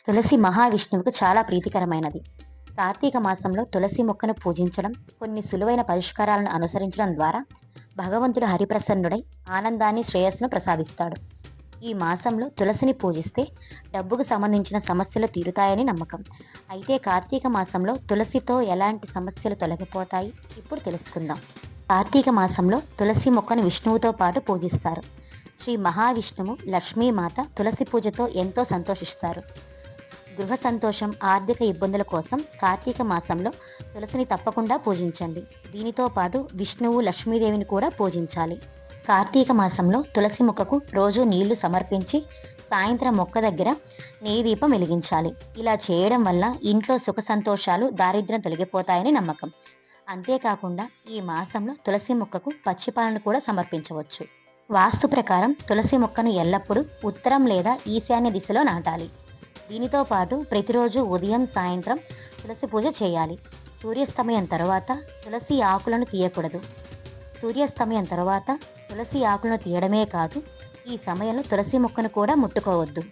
తులసి మహావిష్ణువుకు చాలా ప్రీతికరమైనది. కార్తీక మాసంలో తులసి మొక్కను పూజించడం, కొన్ని సులువైన పరిష్కారాలను అనుసరించడం ద్వారా భగవంతుడు హరిప్రసన్నుడై ఆనందాన్ని, శ్రేయస్సును ప్రసాదిస్తాడు. ఈ మాసంలో తులసిని పూజిస్తే డబ్బుకు సంబంధించిన సమస్యలు తీరుతాయని నమ్మకం. అయితే కార్తీక మాసంలో తులసితో ఎలాంటి సమస్యలు తొలగిపోతాయి ఇప్పుడు తెలుసుకుందాం. కార్తీక మాసంలో తులసి మొక్కను విష్ణువుతో పాటు పూజిస్తారు. శ్రీ మహావిష్ణువు, లక్ష్మీమాత తులసి పూజతో ఎంతో సంతోషిస్తారు. గృహ సంతోషం, ఆర్థిక ఇబ్బందుల కోసం కార్తీక మాసంలో తులసిని తప్పకుండా పూజించండి. దీనితో పాటు విష్ణువు, లక్ష్మీదేవిని కూడా పూజించాలి. కార్తీక మాసంలో తులసి మొక్కకు రోజు నీళ్లు సమర్పించి సాయంత్రం మొక్క దగ్గర నెయ్యి దీపం వెలిగించాలి. ఇలా చేయడం వల్ల ఇంట్లో సుఖ సంతోషాలు, దారిద్ర్యం తొలగిపోతాయని నమ్మకం. అంతేకాకుండా ఈ మాసంలో తులసి మొక్కకు పచ్చిపాలను కూడా సమర్పించవచ్చు. వాస్తు ప్రకారం తులసి మొక్కను ఎల్లప్పుడూ ఉత్తరం లేదా ఈశాన్య దిశలో నాటాలి. దీనితో పాటు ప్రతిరోజు ఉదయం, సాయంత్రం తులసి పూజ చేయాలి. సూర్యాస్తమయం తర్వాత తులసి ఆకులను తీయకూడదు. సూర్యాస్తమయం తర్వాత తులసి ఆకులను తీయడమే కాదు, ఈ సమయంలో తులసి మొక్కను కూడా ముట్టుకోవద్దు.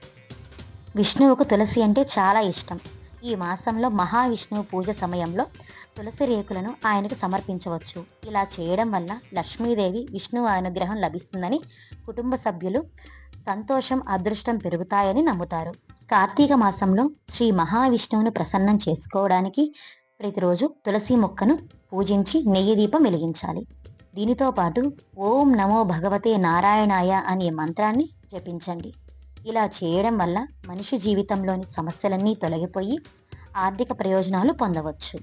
విష్ణువుకు తులసి అంటే చాలా ఇష్టం. ఈ మాసంలో మహావిష్ణువు పూజ సమయంలో తులసి రేకులను ఆయనకు సమర్పించవచ్చు. ఇలా చేయడం వల్ల లక్ష్మీదేవి, విష్ణువు అనుగ్రహం లభిస్తుందని, కుటుంబ సభ్యులు సంతోషం, అదృష్టం పెరుగుతాయని నమ్ముతారు. కార్తీక మాసంలో శ్రీ మహావిష్ణువును ప్రసన్నం చేసుకోవడానికి ప్రతిరోజు తులసి మొక్కను పూజించి నెయ్యి దీపం వెలిగించాలి. దీనితో పాటు ఓం నమో భగవతే నారాయణాయ అనే మంత్రాన్ని జపించండి. ఇలా చేయడం వల్ల మనిషి జీవితంలోని సమస్యలన్నీ తొలగిపోయి ఆర్థిక ప్రయోజనాలు పొందవచ్చు.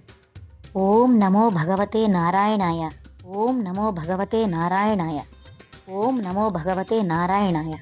ఓం నమో భగవతే నారాయణాయ, ఓం నమో భగవతే నారాయణాయ, ఓం నమో భగవతే నారాయణాయ.